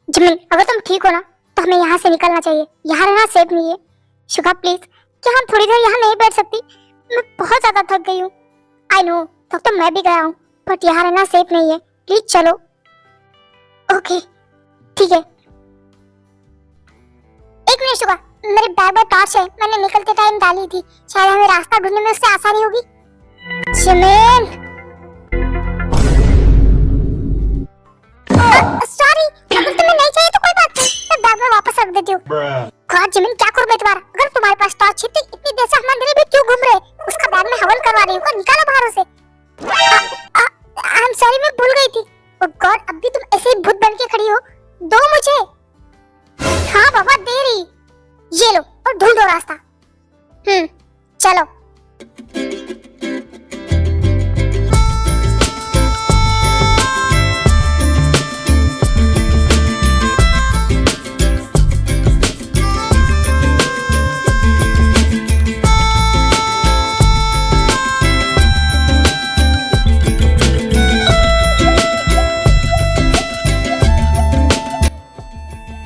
Jimin, अगर तुम ठीक हो ना तो हमें यहाँ से निकलना चाहिए। यहाँ रहना सेफ नहीं है। शुगा प्लीज, क्या हम थोड़ी देर यहाँ नहीं बैठ सकती? मैं बहुत ज्यादा थक गई हूँ। आई नो, थक तो मैं भी गया हूँ, बट यहाँ रहना सेफ नहीं है। प्लीज चलो। ओके ठीक है। एक मिनट शुगा, मेरे बैग में टॉर्च है, मैंने निकलते टाइम डाली थी, शायद हमें रास्ता ढूंढने में उससे आसानी होगी। जिमिन सॉरी, अगर तुम्हें नहीं चाहिए तो कोई बात नहीं, मैं बैग में वापस रख देती हूँ। गॉड जिमिन, क्या करूँ मैं तुम्हारा? अगर तुम्हारे पास टॉर्च है तो इतनी देर से हम अंदर भी क्यों घूम रहे हैं? उसका बैग में हवन करवा रही हूँ, निकालो बाहर उसे। आई एम सॉरी, मैं भूल गई थी। ओह गॉड, अब भी तुम ऐसे ही भूत बन के खड़ी हो। दो मुझे। हाँ बाबा दे रही। ये लो और ढूंढो रास्ता। चलो।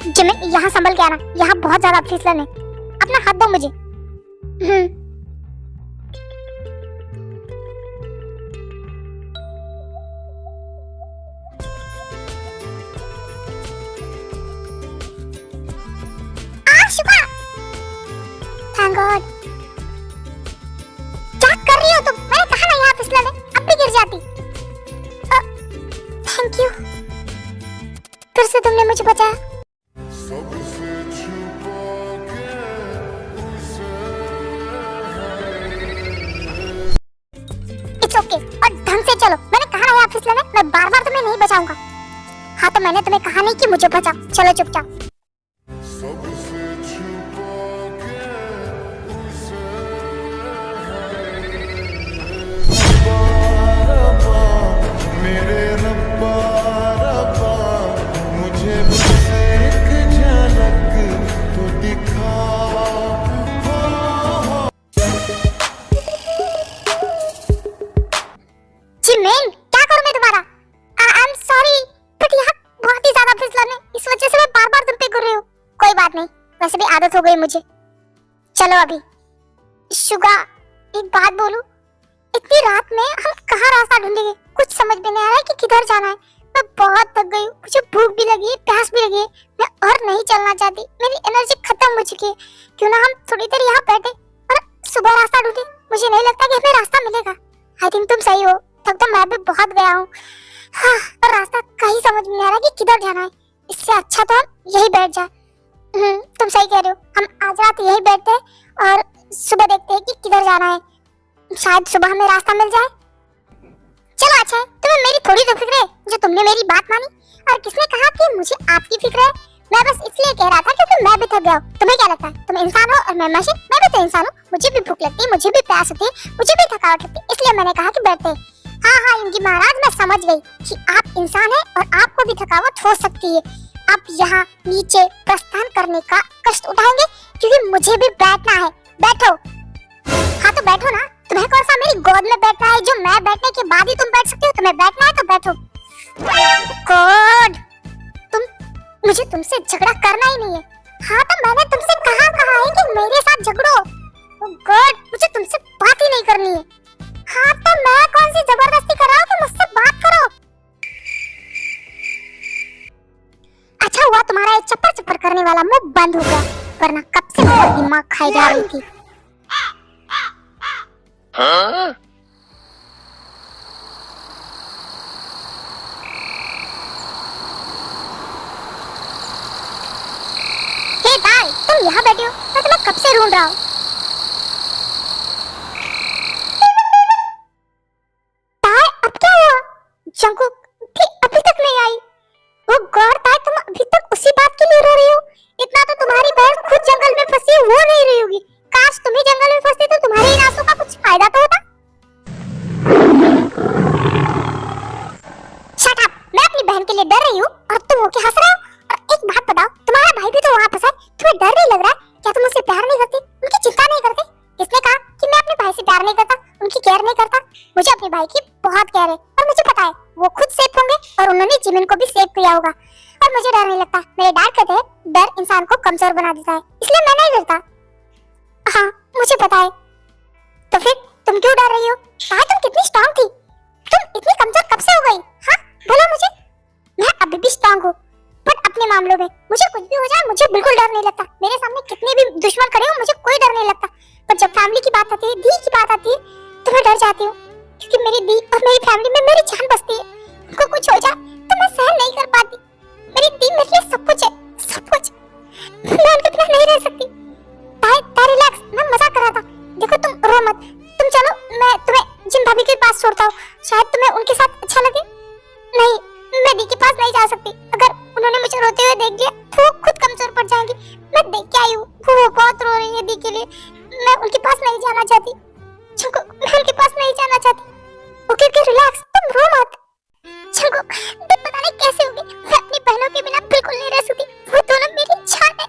जिमिन, यहाँ संभल के आना, यहाँ बहुत ज्यादा फिसलन है। अपना हाथ दो मुझे। Thank God. क्या कर रही हो तुम? मैंने कहा ना यहाँ फिसलन है, अब भी गिर जाती। थैंक यू, फिर से तुमने मुझे बचाया। इट्स ओके, और ढंग से चलो। मैंने कहा ना यहाँ फिसलन है, मैं बार बार तुम्हें नहीं बचाऊंगा। हाँ तो मैंने तुम्हें कहा नहीं कि मुझे बचाओ। चलो चुपचाप। जिमिन, क्या करूं मैं तुम्हारा? आई एम सॉरी, बट यहाँ बहुत ही ज्यादा फिसलन है, इस वजह से मैं बार बार तुम पे गिर रही हूँ। कोई बात नहीं, वैसे भी आदत हो गई मुझे। चलो अभी। शुगा, एक बात बोलूं? इतनी रात में हम कहाँ रास्ता ढूंढेंगे? कुछ समझ में नहीं आ रहा है कि किधर जाना है। मैं बहुत थक गई हूँ, मुझे भूख भी लगी है, प्यास भी लगी है, मैं और नहीं चलना चाहती, मेरी एनर्जी खत्म हो चुकी है। क्यों ना हम थोड़ी देर यहाँ बैठे और सुबह रास्ता ढूंढे? मुझे नहीं लगता कि हमें रास्ता मिलेगा। आई थिंक तुम सही हो, तब तो मैं भी बहुत गया हूँ। हाँ, और रास्ता कहीं समझ में नहीं आ रहा कि किधर जाना है। इससे अच्छा तो हम यही बैठ जाए। तुम सही कह रहे हो, हम आज रात यही बैठते हैं और सुबह देखते हैं कि किधर जाना है। शायद सुबह हमें रास्ता मिल जाए। चलो अच्छा है, तुम्हें मेरी थोड़ी तो फिक्र है जो तुमने मेरी बात मानी। और किसने कहा कि मुझे आपकी फिक्र है? मैं बस इसलिए कह रहा था क्योंकि मैं भी थक गया हूँ। तुम्हें क्या लगता है तुम इंसान हो और मैं मशीन? मैं भी तो इंसान हूँ, मुझे भी भूख लगती है, मुझे भी प्यास होती है, मुझे भी थकावट लगती है, इसलिए मैंने कहा कि बैठते हैं। हाँ इनकी महाराज, मैं समझ गई कि आप इंसान हैं और आपको भी थकावट हो सकती है। आप यहाँ नीचे प्रस्थान करने का कष्ट उठाएंगे क्योंकि मुझे भी बैठना है। बैठो। हाँ तो बैठो ना, तुम्हें कौन सा मेरी गोद में बैठना है जो मैं बैठने के बाद ही तुम बैठ सकते हो? तुम्हें बैठना है तो बैठो। गॉड, मुझे तुमसे झगड़ा करना ही नहीं है। हाँ तो मैंने तुमसे कहा है कि मेरे साथ झगड़ो। गॉड, मुझे तुमसे बात ही नहीं करनी है। हाँ तो मैं कौन सी जबरदस्ती कर रहा हूँ कि मुझसे बात करो? अच्छा हुआ तुम्हारा ये चप्पर चप्पर करने वाला मुंह बंद हो गया, वरना कब से मेरा दिमाग खाई जा रही थी। हाँ? तुम यहाँ बैठे हो, मैं तुम्हें कब से ढूंढ रहा हूँ। ताई, अब क्या हुआ? जंगकुक भी अभी तक नहीं आई। वो गॉड ताई, तुम अभी तक उसी बात के लिए रो रही हो? इतना तो तुम्हारी बहन खुद जंगल में फंसी है, वो नहीं रही होगी। काश तुम ही जंगल में फंसते तो तुम्हारे इन आंसू का कुछ फायदा तो होता। शट अप, मैं अपनी बहन के लिए डर रही हूँ और तुम होके हंस रहे हो। और एक बात बताओ, तुम्हारा भाई भी तो वहाँ फंसा है, तुम्हें डर नहीं लग रहा है? क्या तुम उससे प्यार नहीं करती, उनकी चिंता नहीं करते? किसने कहा कि मैं अपने भाई से प्यार नहीं करता, उनकी केयर नहीं करता? मुझे अपने भाई की बहुत केयर है और मुझे पता है वो खुद सेफ होंगे और उन्होंने जिमिन को भी सेफ किया होगा। और मुझे डर नहीं लगता। मेरे डैड कहते हैं डर इंसान को कमजोर बना देता है, इसलिए मैं नहीं डरता। हाँ मुझे पता है। तो फिर तुम क्यों डर रही हो? शायद तुम कितनी स्ट्रांग थी, तुम इतनी कमजोर कब से हो गई? हाँ बोलो मुझे। मैं अभी भी स्ट्रांग हूँ, पर अपने मामलों में मुझे कुछ भी हो जाए मुझे बिल्कुल डर नहीं लगता। मेरे सामने कितने भी दुश्मन खड़े हो मुझे कोई डर नहीं लगता। पर जब फैमिली की बात आती है, दी की बात आती है, तो मैं डर जाती हूँ, क्योंकि मेरी दी और मेरी फैमिली में मेरी जान बसती है। उनको कुछ हो जाए तो मैं सहन नहीं कर पाती। मेरी दी मेरे लिए सब कुछ है, सब कुछ। मैं उनके बिना नहीं रह सकती। ताई रिलैक्स, मैं मजाक कर रहा था। देखो तुम रो मत, तुम चलो, मैं तुम्हें जिन भाभी के पास छोड़ता हूँ, शायद तुम्हें उनके साथ अच्छा लगे। नहीं, मैं दी के पास नहीं जा सकती। अगर उन्होंने मुझे रोते हुए देख लिया तो वो खुद कमजोर पड़ जाएंगी। मैं देख के आई हूँ, वो बहुत रो रही है दी के लिए। मैं उनके पास नहीं जाना चाहती। चंको, मैं उनके पास नहीं जाना चाहती। ओके ओके रिलैक्स, तुम रो मत। चंको, दी पता नहीं कैसे होगी, मैं अपनी बहनों के बिना बिल्कुल नहीं रह सकती। वो दोनों मेरी जान है।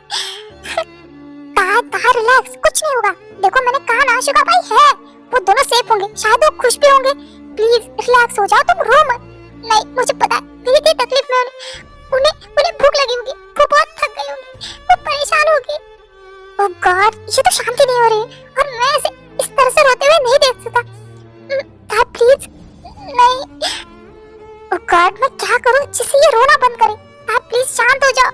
कहा रिलैक्स, कुछ नहीं होगा। देखो मैंने कहा ना, शुगा भाई है, वो दोनों सेफ होंगे, शायद वो खुश भी होंगे। प्लीज रिलैक्स हो जाओ, तुम रो मत। नहीं मुझे पता है मेरी दी तकलीफ में उन्हें भूख लगी होगी, वो बहुत थक गई होगी, वो परेशान होगी। ओह गॉड, ये तो शांति नहीं हो रही और मैं इसे इस तरह से रोते हुए नहीं देख सकता। प्लीज नहीं। ओह गॉड, मैं क्या करूं जिससे ये रोना बंद करे? आप प्लीज शांत हो जाओ।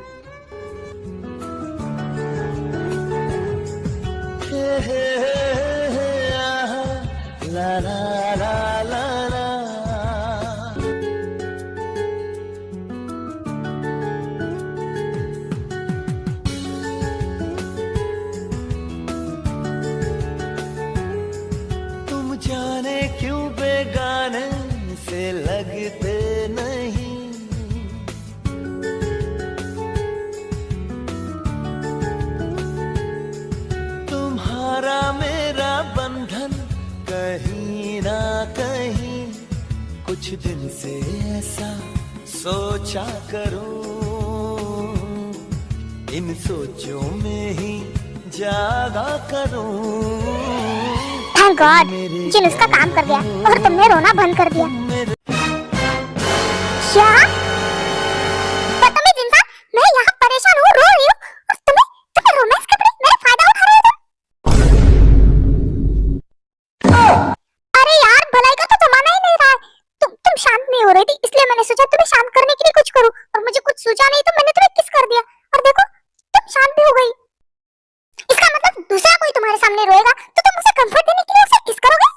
ला ला ला ला ला। तुम जाने क्यों बेगाने से लगते नहीं, तुम्हारा मेरा बंधन कहीं ना कहीं कुछ दिन से ऐसा सोचा करूं, इन सोचों में ही जागा करूं। थैंक गॉड, जिन उसका काम कर दिया और तुमने रोना बंद कर दिया। क्या? बदतमीज इंसान, मैं यहाँ परेशान हूँ, रो रही हूँ और तुम्हें रोमांस के बड़े मेरा फायदा उठा रहे हो तुम। अरे यार, भलाई का तो जमाना ही नहीं रहा है। तुम शांत नहीं हो रही थी, इसलिए मैंने सोचा तुम्हें शांत करने के लिए कुछ करूं, और मुझे कुछ सूझा नहीं तो मैंने तुम्हें किस कर दिया, और देखो तुम शांत भी हो गई। इसका मतलब दूसरा कोई तुम्हारे सामने रोएगा तो तुम उसे कंफर्ट देने के लिए उसे किस करोगे?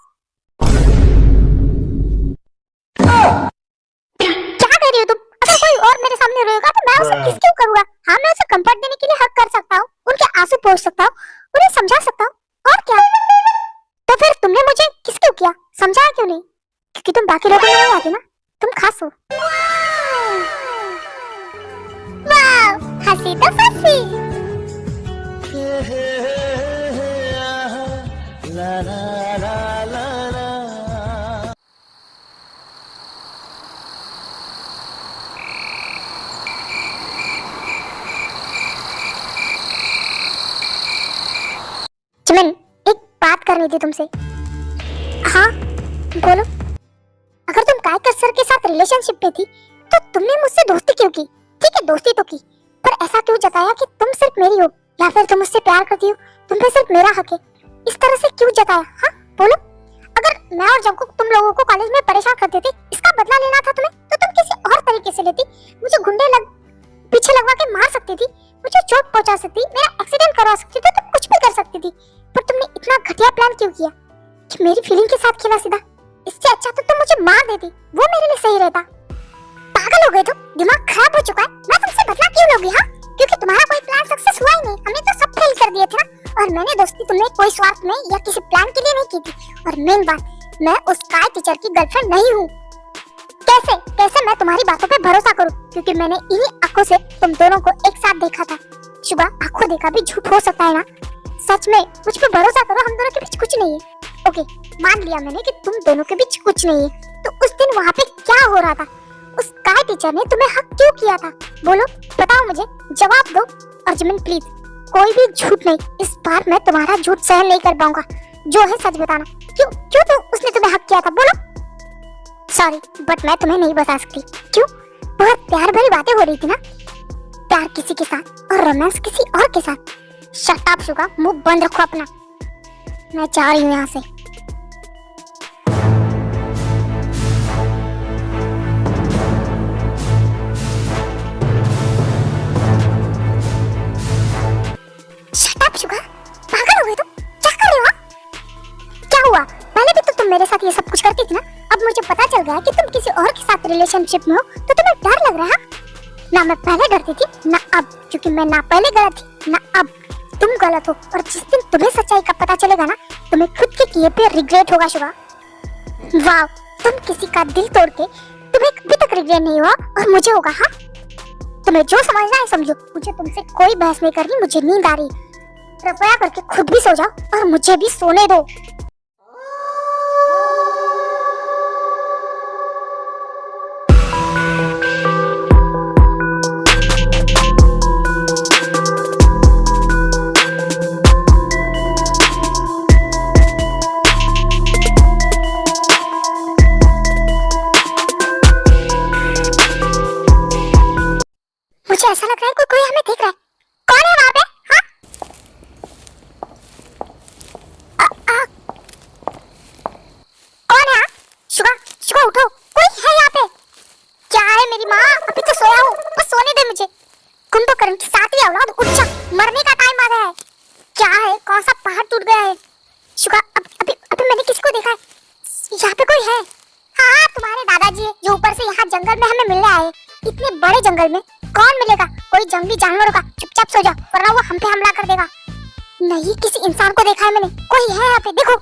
क्या कह रही हो तुम? अगर कोई और मेरे सामने रोएगा तो मैं उसे किस क्यों करूंगा? हाँ, मैं उसे कंफर्ट देने के लिए हक कर सकता हूँ, उनके आंसू पोंछ सकता हूँ, उन्हें समझा सकता हूँ, और क्या। तो फिर तुमने मुझे किस क्यों किया, समझाया क्यों नहीं? क्योंकि तुम बाकी लोगों में नहीं आती ना, तुम खास हो। वाव, हंसी तो फंसी। ला ला ला ला ला। चमन, एक बात करनी थी तुमसे। हाँ बोलो। अगर तुम कायकर सर के साथ रिलेशनशिप में थी तो तुमने मुझसे दोस्ती क्यों की? ठीक है दोस्ती तो की, पर ऐसा क्यों जताया कि तुम सिर्फ मेरी हो, या फिर तुम मुझसे प्यार करती हो, तुम पे सिर्फ मेरा हक है? इस तरह से क्यों जताया? हाँ बोलो। अगर मैं और जंकुक तुम लोगों को कॉलेज में परेशान करते थे, इसका बदला लेना था तुम्हें, तो तुम किसी और तरीके से लेती। मुझे पीछे लगवा के मार सकती थी, मुझे चोट पहुंचा सकती, मेरा एक्सीडेंट करवा सकती थी, तुम कुछ भी कर सकती थी, पर तुमने इतना घटिया प्लान क्यों किया कि मेरी फीलिंग के साथ खेला सीधा? इससे अच्छा तो तुम मुझे मार देती, वो मेरे लिए सही रहता। पागल हो गए तुम, दिमाग खराब हो चुका है। मैं तुमसे बदला क्यों लोगी? हाँ, क्योंकि तुम्हारा कोई प्लान सक्सेस हुआ ही नहीं, हमने तो सब फेल कर दिए थे ना। और मैंने दोस्ती तुमने कोई स्वार्थ में या किसी प्लान के लिए नहीं की थी। और मेन बात, मैं उस काय टीचर की गर्लफ्रेंड नहीं हूँ। कैसे मैं तुम्हारी बातों पे भरोसा करूँ? क्योंकि मैंने इन्हीं आंखों से तुम दोनों को एक साथ देखा था। शुभा, आंखों देखा भी झूठ हो सकता है ना? सच में मुझ पे भरोसा करो, हम दोनों के बीच कुछ नहीं है। ओके, मान लिया मैंने कि तुम दोनों के बीच कुछ नहीं है, तो उस दिन वहाँ पे क्या हो रहा था? उस काय टीचर ने तुम्हें हक क्यों किया था? बोलो, बताओ मुझे, जवाब दो। और जमीन प्लीज, कोई भी झूठ नहीं, इस बार मैं तुम्हारा झूठ सहन नहीं कर पाऊंगा। जो है सच बताना, क्यों तो उसने तुम्हें हक किया था? बोलो। सॉरी, बट मैं तुम्हें नहीं बता सकती। क्यों? बहुत प्यार भरी बातें हो रही थी ना, प्यार किसी के साथ और रोमांस किसी और के साथ। शट अप शुगा, मुंह बंद रखो अपना। मैं जा रही हूँ यहाँ से। शट अप शुगा, पागल हो गए तुम? क्या कर रहे हो? क्या हुआ? पहले भी तो तुम मेरे साथ ये सब कुछ करती थी ना। अब मुझे पता चल गया कि तुम किसी और के साथ रिलेशनशिप में हो, तो तुम्हें डर लग रहा है? ना मैं पहले डरती थी ना अब, क्योंकि मैं ना पहले गलत थी ना अब। तुम गलत हो और जिस दिन तुम्हें सच्चाई का पता चलेगा ना, तुम्हें खुद के किए पे रिग्रेट होगा शुगा। वाह, तुम किसी का दिल तोड़ के तुम्हें अभी तक रिग्रेट नहीं हुआ और मुझे होगा। हाँ, तुम्हें जो समझना है समझो। मुझे तुमसे कोई बहस नहीं करनी, मुझे नींद आ रही। कृपया करके खुद भी सो जाओ और मुझे भी सोने दो। मुझे ऐसा लग रहा है कोई हमें देख रहा है। कौन है वहाँ पे? हाँ? कौन है? शुगा, शुगा उठो, कोई है यहाँ पे? क्या है मेरी माँ? अभी तो सोया हूँ, बस सोने दे मुझे। कुंभकर्ण की सातवीं औलाद, उठ जा, मरने का टाइम आ गया है। क्या है? कौन सा पहाड़ टूट गया है? शुगा, अभी मैंने किसी को देखा है। यहाँ पे कोई है? हाँ, तुम्हारे दादाजी है जो ऊपर से यहाँ जंगल में हमें मिलने आए। इतने बड़े जंगल में कौन मिलेगा? कोई जंगली जानवर होगा। चुपचाप सो जा, वरना वो हम पे हमला कर देगा। नहीं, किसी इंसान को देखा है मैंने। कोई है यहाँ पे, देखो।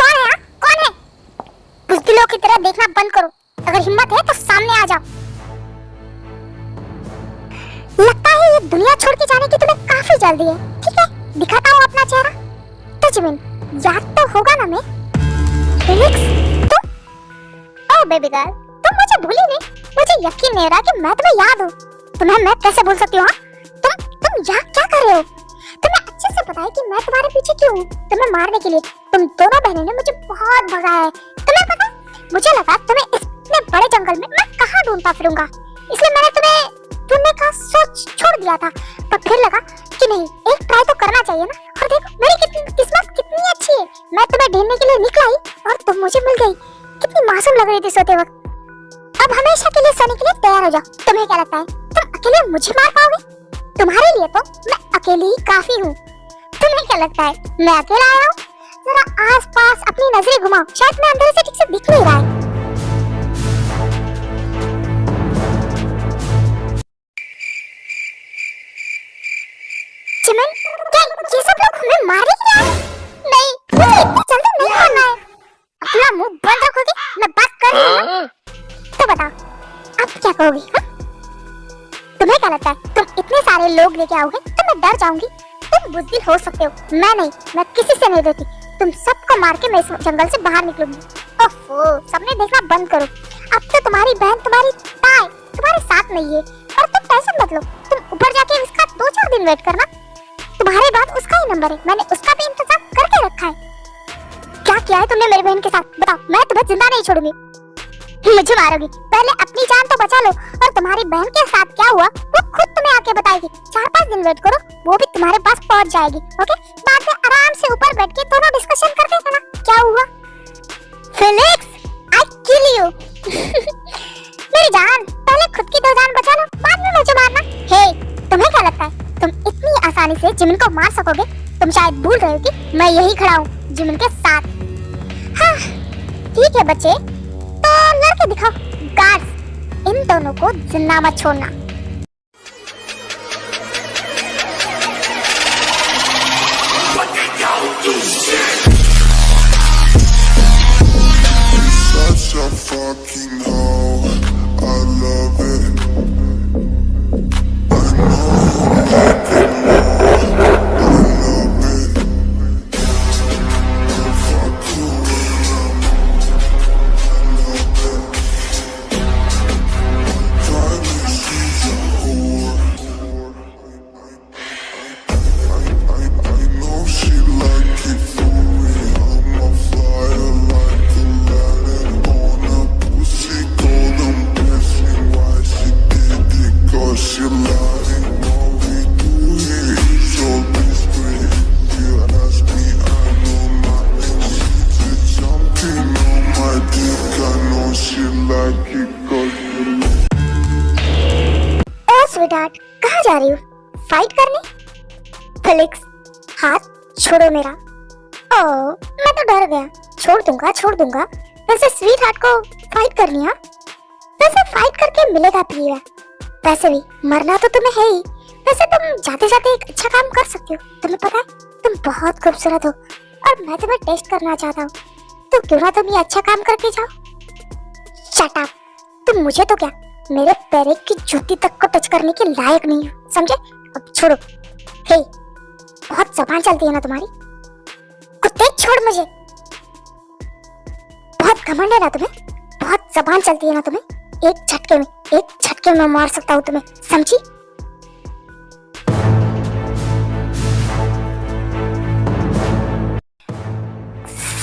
कौन है? कौन है? बुज़दिलों की तरह देखना बंद करो। अगर हिम्मत है तो सामने आ जाओ। लगता है ये दुनिया छोड़ के जाने की तुम्हें काफी जल्दी है। ठीक है, दिखाता हूँ अपना चेहरा। तो जिमिन, याद तो होगा ना मैं? फिलिक्स, तुम? ओह बेबी गर्ल, तुम मुझे भूली नहीं? मुझे यकीन नहीं हो रहा कि मैं तुम्हें याद हूँ। तुम्हें मैं कैसे भूल सकती हूँ? तुम यहाँ क्या कर रहे हो? तुम्हें अच्छे से पता है कि मैं तुम्हारे पीछे क्यों हूँ? तुम्हें मारने के लिए। तुम दोनों बहनों ने मुझे बहुत भगाया है। तुम्हें पता? मुझे लगा तुम्हें इतने बड़े जंगल में मैं कहाँ ढूंढता फिरूंगा, इसलिए मैंने तुम्हें ढूंढने का सोच छोड़ दिया था। पर फिर लगा कि नहीं, एक ट्राई तो करना चाहिए ना। और देखो मेरी किस्मत कितनी अच्छी है। मैं तुम्हें ढूंढने के लिए निकला ही और तुम मुझे मिल गई। कितनी मासूम लग रही थी सोते वक्त। अब हमेशा के लिए सोने के लिए तैयार हो जाओ। तुम्हें क्या लगता है तुम अकेले मुझे मार पाओगे? तुम्हारे लिए तो मैं अकेली ही काफी हूँ। तुम्हें क्या लगता है मैं अकेला आया हूँ? जरा आस-पास अपनी नजरें घुमाओ, शायद मैं अंदर से ठीक से दिख नहीं रहा है। चिमन, क्या ये सब लोग हमें मारे क्या? नहीं, मुझे इतनी जल्दी नहीं मारना है। अपना मुंह बंद रखोगे? मैं बात कर रही हूँ ना। तो बताओ, अब क्या कहोगी? हाँ? तुम्हें क्या लगता है तुम इतने सारे लोग लेके आओगे तो मैं डर जाऊंगी? तुम बुज़दिल हो सकते हो, मैं नहीं। मैं किसी से नहीं डरती। तुम सबको मार के मैं इस जंगल से बाहर निकलूंगी। ओफो, सबने देखना बंद करो। अब तो तुम्हारी बहन, तुम्हारी ताई तुम्हारे साथ नहीं है। और तुम टेंशन मत लो, तुम ऊपर जाके इसका 2-4 दिन वेट करना। तुम्हारे बाद उसका ही नंबर है, मैंने उसका भी इंतजाम करके रखा है। क्या किया है तुमने मेरी बहन के साथ? बताओ, मैं तुम्हें जिंदा नहीं छोड़ूंगी। मुझे मारोगी? पहले अपनी जान तो बचा लो। और तुम्हारी बहन के साथ क्या हुआ वो खुद तुम्हें आके बताएगी। 4-5 दिन वेट करो, वो भी तुम्हारे पास पहुंच जाएगी। ओके, बाद में आराम से ऊपर बैठ के दोनों डिस्कशन करते थे ना क्या हुआ। Felix, I kill you. मेरी जान, पहले खुद की 2 जान बचा लो, बाद में मुझे मारना। हे, तुम्हें क्या लगता है तुम इतनी आसानी से जिमिन को मार सकोगे? तुम शायद भूल रहे हो कि मैं यही खड़ा हूँ जिमिन के साथ। हाँ, ठीक है बच्चे, तो लड़के दिखाओ। गार्ड्स, इन दोनों को जिंदा मत छोड़ना। Such a fucking hoe, I love it. I know you like it more, I love it. I'll fuck you around, I love it. Finally she's fight करने? फेलिक्स, हाथ छोड़ो मेरा। ओह, मैं तो डर गया। छोड़ दूंगा। वैसे स्वीट हार्ट को फाइट करनी है? वैसे फाइट करके मिलेगा प्रिया। वैसे भी मरना तो तुम्हें है ही। वैसे तुम जाते जाते एक अच्छा काम कर सकती हो। तुम्हें पता है तुम बहुत खूबसूरत हो और मैं तुम्हें टेस्ट करना चाहता हूँ। तो क्यों ना तुम ये अच्छा काम करके जाओ। Shut up. तुम मुझे तो क्या, मेरे पैर की जूती तक को टच करने के लायक नहीं हो, समझे? अब छोड़ो। हे, बहुत जबान चलती है ना तुम्हारी। कुत्ते, छोड़ मुझे। बहुत घमंड है ना तुम्हें, बहुत जबान चलती है ना तुम्हें। एक झटके में मार सकता हूँ तुम्हें, समझी?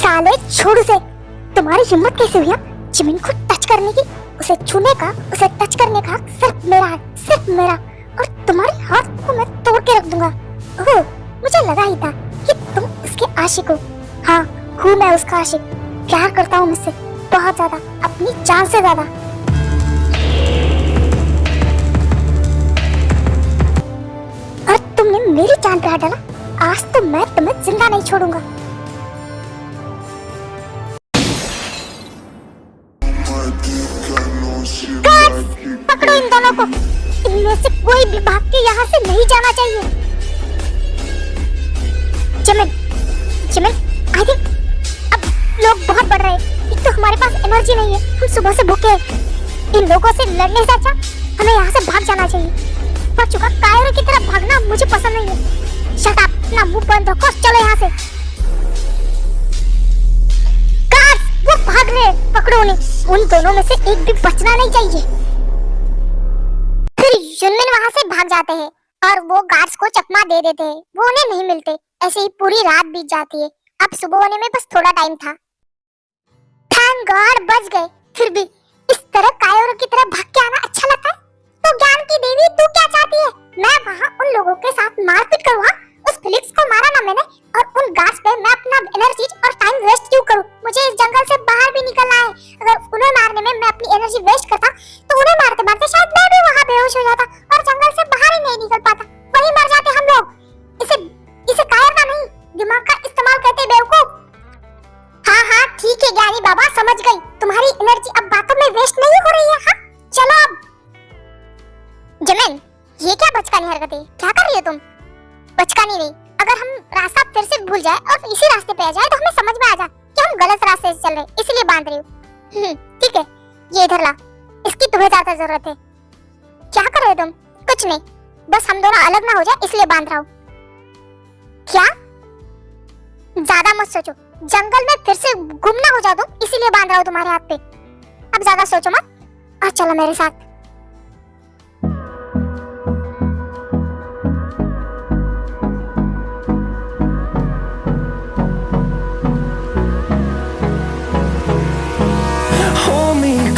साले, छोड़ उसे। तुम्हारी हिम्मत कैसे हुई जिमिन को टच करने की? उसे छूने का, उसे टच करने का सिर्फ मेरा है, सिर्फ मेरा। और तुम्हारे हाथ को मैं तोड़ के रख दूंगा। ओह, मुझे लगा ही था कि तुम उसके आशिक हो। हाँ, हूँ मैं उसका आशिक। प्यार करता हूँ मुझसे बहुत ज्यादा, अपनी जान से ज्यादा। और तुमने मेरी जान पे हाथ डाला। आज तो मैं तुम्हें जिंदा नहीं छोड़ूंगा। पकड़ो इन दोनों को। इनमें से कोई भी भाग के यहाँ से नहीं जाना चाहिए। जिमिन, आई थिंक अब लोग बहुत बढ़ रहे हैं। एक तो हमारे पास एनर्जी नहीं है, हम सुबह से भूखे हैं। इन लोगों से लड़ने से अच्छा हमें यहाँ से भाग जाना चाहिए। पर चुका कायरों की तरह भागना मुझे पसंद नहीं है। शट अप, ना मुंह बंद रखो, चलो यहाँ से। गार्ड्स, वो भाग रहे हैं, पकड़ो उन्हें। उन दोनों में से एक भी बचना नहीं चाहिए। फिर युनमिन वहाँ से भाग जाते हैं और वो गार्ड्स को चकमा दे देते हैं। वो उन्हें नहीं मिलते। ऐसे ही पूरी रात बीत जाती है। अब सुबह होने में बस थोड़ा टाइम था। थैंक गॉड बच गए। फिर भी इस तरह कायोर की तरह भाग के आना अच्छा लगता है। तो ज्ञान की देवी, तू क्या चाहती है? मैं वहाँ उन लोगों के साथ मारपीट करूँ? उस फेलिक्स को मारा ना मैंने, और उन गार्ड्स पे मैं अपना एनर्जी और टाइम वेस्ट क्यों करूँ? मुझे इस जंगल से बाहर भी निकलना है। अगर उन्हें मारने में मैं अपनी एनर्जी वेस्ट करता तो उन्हें मारते मारते शायद मैं भी वहाँ बेहोश हो जाता और जंगल से बाहर ही नहीं निकल पाता। वहीं मर जाते हम लोग। इसे कायरता नहीं, दिमाग का इस्तेमाल करते बेवकूफ। हाँ, ठीक है ज्ञानी बाबा, समझ गई। तुम्हारी एनर्जी अब बातों में वेस्ट नहीं हो रही है। हाँ, चलो अब। जिमिन, ये क्या बचकानी हरकतें क्या कर रही हो तुम? बचकानी नहीं, अगर हम रास्ता फिर से भूल जाए और इसी रास्ते पे आ जाए तो हमें समझ में आ जाए कि हम गलत रास्ते से चल रहे हैं, इसलिए बांध रही हूँ। ठीक है, ये इधर ला। इसकी तुम्हें ज्यादा जरूरत है। क्या कर रहे हो तुम? कुछ नहीं, बस हम दोनों अलग ना हो जाए इसलिए बांध रहा हूँ। क्या? ज्यादा मत सोचो, जंगल में फिर से गुम ना हो जाओ तुम, इसीलिए बांध रहा हूँ तुम्हारे हाथ पे। अब ज्यादा सोचो मत और चलो मेरे साथ।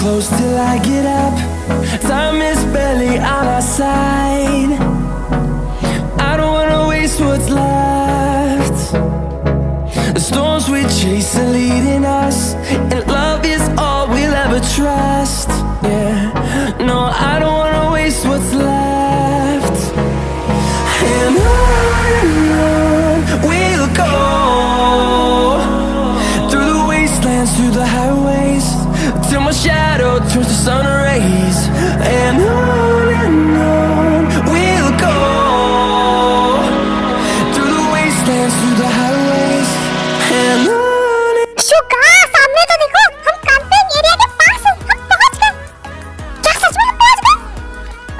Close till I get up. Time is barely on our side. I don't wanna waste what's left. The storms we chase are leading us, and love is all we'll ever trust. Yeah, no, I don't wanna waste what's left. And on we'll go, through the wastelands, through the highways, till my shadow turns to sun rays. And on we'll go, through the wastelands, through the highways. And on. शुका, सामने तो देखो, हम camping area के पास हैं। हम पहुंच गए। क्या सच में हम पहुंच गए?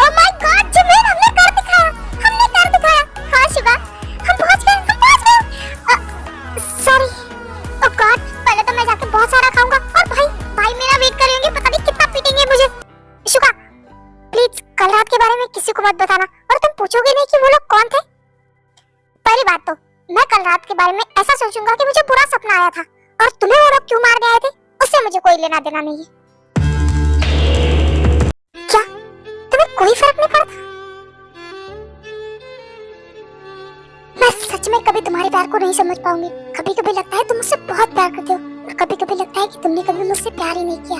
ओह माय गॉड जिमिन, हमने कर दिखाया। हाँ शुका, हम पहुंच गए। सॉरी। ओह गॉड, पहले तो मैं जाके बहुत सारा खाऊंगा और भाई मेरा वेट करेंगे, पता नहीं कितना पीटेंगे मुझे। शुका, प्लीज कल रात के बारे में किसी को मत बताना, और तुम पूछोगे नहीं कि वो लोग कौन थे। पहली बात तो मैं कल रात के बारे में ऐसा सोचूंगा कि मुझे बुरा सपना आया था, और तुम्हें वो लोग क्यों मारने आए थे उससे मुझे कोई लेना देना नहीं है। क्या तुम्हें कोई फर्क नहीं पड़ता? मैं सच में कभी तुम्हारे प्यार को नहीं समझ पाऊंगी। कभी कभी लगता है तुम मुझसे बहुत प्यार करते हो, और कभी कभी लगता है कि तुमने कभी मुझसे प्यार ही नहीं किया।